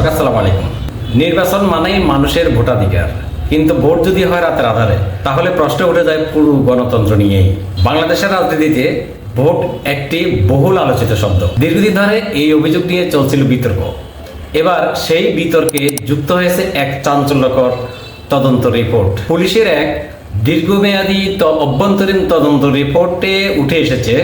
দর্শক আসসালামু আলাইকুম। নির্বাচন মানেই মানুষের ভোটাধিকার, কিন্তু ভোট যদি হয় রাতের আধারে তাহলে প্রশ্ন উঠে যায় পুরো গণতন্ত্র নিয়েই। বাংলাদেশের রাজনীতিতে ভোট একটি বহুল আলোচিত শব্দ। দীর্ঘদিন ধরে এই অভিযোগ নিয়ে চলছিল বিতর্ক। এবার সেই বিতর্কে যুক্ত হয়েছে এক চাঞ্চল্যকর তদন্ত রিপোর্ট। পুলিশের এক দীর্ঘমেয়াদী অভ্যন্তরীণ তদন্ত রিপোর্টে উঠে এসেছে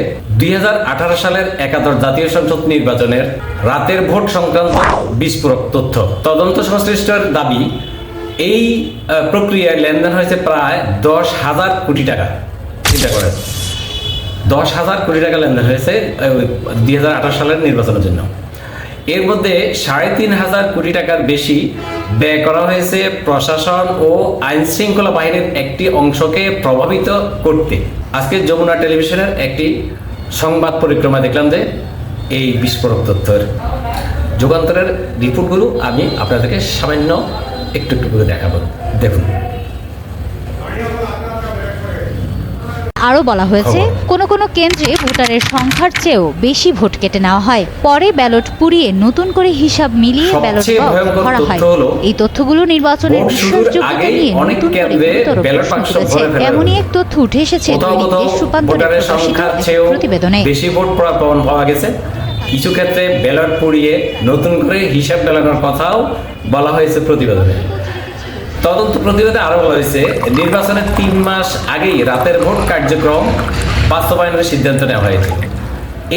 2018 সালের একাদশ জাতীয় সংসদ নির্বাচনের রাতের ভোট সংক্রান্ত বিস্ফোরক তথ্য। তদন্ত সংশ্লিষ্টর দাবি, এই প্রক্রিয়ায় লেনদেন হয়েছে প্রায় 10,000 কোটি টাকা। চিন্তা করে 10,000 কোটি টাকা লেনদেন হয়েছে 2018 সালের নির্বাচনের জন্য। এর মধ্যে 3,500 কোটি টাকার বেশি ব্যয় করা হয়েছে প্রশাসন ও আইন শৃঙ্খলা বাহিনীর একটি অংশকে প্রভাবিত করতে। আজকে যমুনা টেলিভিশনের একটি সংবাদ পরিক্রমা দেখলাম যে এই বিস্ফোরক তথ্যের যুগান্তরের রিপোর্টগুলো আমি আপনাদেরকে সামান্য একটু করে দেখাবো, দেখুন। আরও বলা হয়েছে, কোনো কোনো কেন্দ্রে ভোটারের সংখ্যার চেয়েও বেশি ভোট কেটে নেওয়া হয়। পরে ব্যালট পুড়িয়ে নতুন করে হিসাব মিলিয়ে ব্যালট ভরা হয়। এই তথ্যগুলো নির্বাচনের বিশ্বাসযোগ্যতা নিয়ে নতুন করে গুরুতর প্রশ্ন তুলেছে। এমনই এক তথ্য উঠে এসেছে দৈনিক দেশ রূপান্তরে প্রকাশিত প্রতিবেদনে। বেশি ভোট পাওয়া গেছে। কিছু ক্ষেত্রে ব্যালট পুড়িয়ে নতুন করে হিসাব মেলানোর কথাও বলা হয়েছে প্রতিবেদনে। তদন্ত প্রতিবেদনে আরো বলা হয়েছে, নির্বাচনের 3 মাস আগেই রাতের ভোট কার্যক্রম বাস্তবায়নের সিদ্ধান্ত নেওয়া হয়েছে।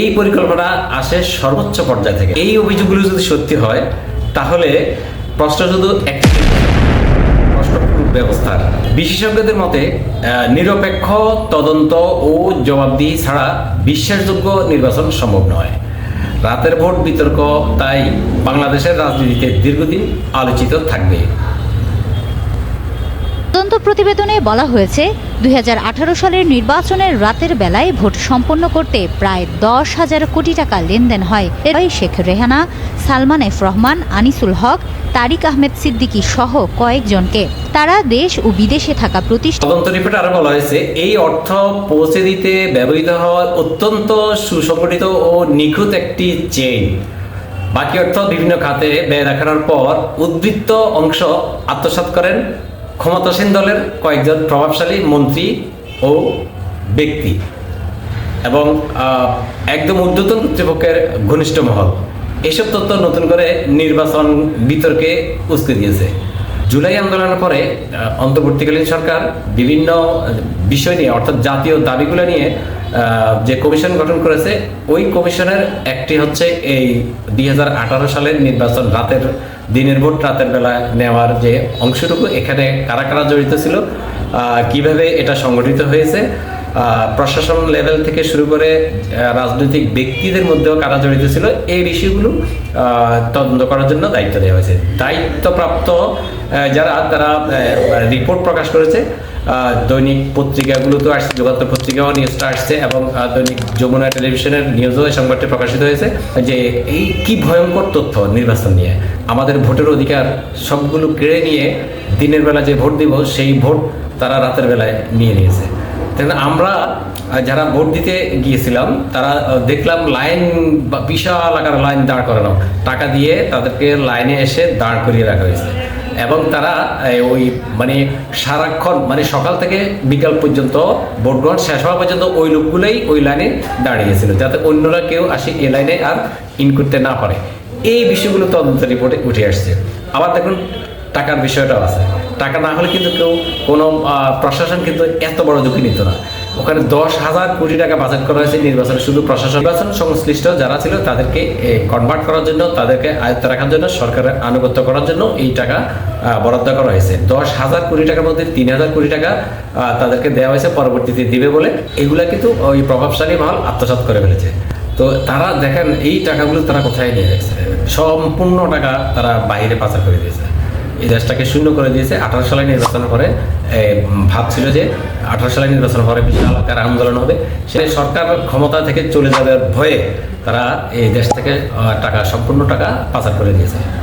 এই পরিকল্পনা আসে সর্বোচ্চ পর্যায় থেকে। এই অভিযোগগুলো যদি সত্যি হয় তাহলে প্রশ্ন শুধু একটি, প্রশ্ন ব্যবস্থার। বিশেষজ্ঞদের মতে নিরপেক্ষ তদন্ত ও জবাবদিহি ছাড়া বিশ্বাসযোগ্য নির্বাচন সম্ভব নয়। রাতের ভোট বিতর্ক তাই বাংলাদেশের রাজনীতিতে দীর্ঘদিন আলোচিত থাকবে। তদন্ত প্রতিবেদনে বলা হয়েছে, 2018 সালের নির্বাচনের রাতের বেলায় ভোট সম্পন্ন করতে প্রায় 10,000 কোটি টাকা লেনদেন হয়। এরাই শেখ রেহানা, সালমান এফ রহমান, আনিসুল হক, তারিক আহমেদ সিদ্দিকী সহ কয়েকজনকে। তারা দেশ ও বিদেশে থাকা প্রতিষ্ঠান। তদন্ত রিপোর্টে আরো বলা হয়েছে, এই অর্থ পৌঁছে দিতে ব্যবহৃত হওয়া অত্যন্ত সুসংগঠিত ও নিখুঁত একটি চেইন। বাকি অর্থ বিভিন্ন খাতে ব্যয় দেখানোর পর উদ্বৃত্ত অংশ আত্মসাৎ করেন ক্ষমতাসীন দলের কয়েকজন প্রভাবশালী মন্ত্রী ও ব্যক্তি এবং একদম ঊর্ধ্বতন কর্তৃপক্ষের ঘনিষ্ঠ মহল। এসব তথ্য নতুন করে নির্বাচন বিতর্কে উস্কে দিয়েছে। জুলাই আন্দোলনের পরে অন্তর্বর্তীকালীন সরকার বিভিন্ন বিষয় নিয়ে, অর্থাৎ জাতীয় দাবিগুলো নিয়ে যে কমিশন গঠন করেছে, ওই কমিশনের একটি হচ্ছে এই 2018 সালের নির্বাচন দিনের ভোট রাতের বেলা নেওয়ার যে অংশটুকু, এখানে কারা কারা জড়িত ছিল, কিভাবে এটা সংগঠিত হয়েছে, প্রশাসন লেভেল থেকে শুরু করে রাজনৈতিক ব্যক্তিদের মধ্যেও কারা জড়িত ছিল, এই বিষয়গুলো তদন্ত করার জন্য দায়িত্ব দেওয়া হয়েছে। দায়িত্বপ্রাপ্ত যারা, তারা রিপোর্ট প্রকাশ করেছে। দৈনিক পত্রিকাগুলো তো আসছে, যুগান্তর পত্রিকাও নিউজটা আসছে এবং দৈনিক যমুনা টেলিভিশনের নিউজও এই সংবাদটি প্রকাশিত হয়েছে যে এই কি ভয়ঙ্কর তথ্য নির্বাচন নিয়ে। আমাদের ভোটের অধিকার সবগুলো কেড়ে নিয়ে দিনের বেলা যে ভোট দিব, সেই ভোট তারা রাতের বেলায় নিয়ে নিয়েছে। আমরা যারা ভোট দিতে গিয়েছিলাম তারা দেখলাম লাইন, বিশাল আকার লাইন দাঁড় করানো, টাকা দিয়ে তাদেরকে লাইনে এসে দাঁড় করিয়ে রাখা হয়েছে এবং তারা ওই সারাক্ষণ সকাল থেকে বিকাল পর্যন্ত ভোট গ্রহণ শেষ হওয়া পর্যন্ত ওই লোকগুলোই ওই লাইনে দাঁড়িয়েছিল, যাতে অন্যরা কেউ আসে এ লাইনে আর ইন করতে না পারে। এই বিষয়গুলো তদন্ত রিপোর্টে উঠে আসছে। আবার দেখুন, টাকার বিষয়টাও আছে। টাকা না হলে কিন্তু কোনো প্রশাসন কিন্তু এত বড় ঝুঁকি নিত না। ওখানে 10,000 কোটি টাকা বাজেট করা হয়েছে নির্বাচন, শুধু প্রশাসন নির্বাচন সংশ্লিষ্ট যারা ছিল তাদেরকে কনভার্ট করার জন্য, তাদেরকে আয়ত্ত রাখার জন্য, সরকারের আনুগত্য করার জন্য এই টাকা বরাদ্দ করা হয়েছে। 10,000 কোটি টাকার মধ্যে 3,000 কোটি টাকা তাদেরকে দেওয়া হয়েছে পরবর্তীতে দিবে বলে। এগুলা কিন্তু ওই প্রভাবশালী মহল আত্মসাৎ করে ফেলেছে। তো তারা দেখেন এই টাকাগুলো তারা কোথায় নিয়ে গেছে, সম্পূর্ণ টাকা তারা বাইরে পাচার করে দিয়েছে। এই দেশটাকে শূন্য করে দিয়েছে। 18 সালে নির্বাচনের পরে ভাবছিল যে 18 সালে নির্বাচনের পরে বিশাল আকার আন্দোলন হবে, সেই সরকার ক্ষমতা থেকে চলে যাওয়ার ভয়ে তারা এই দেশ থেকে সম্পূর্ণ টাকা পাচার করে দিয়েছে।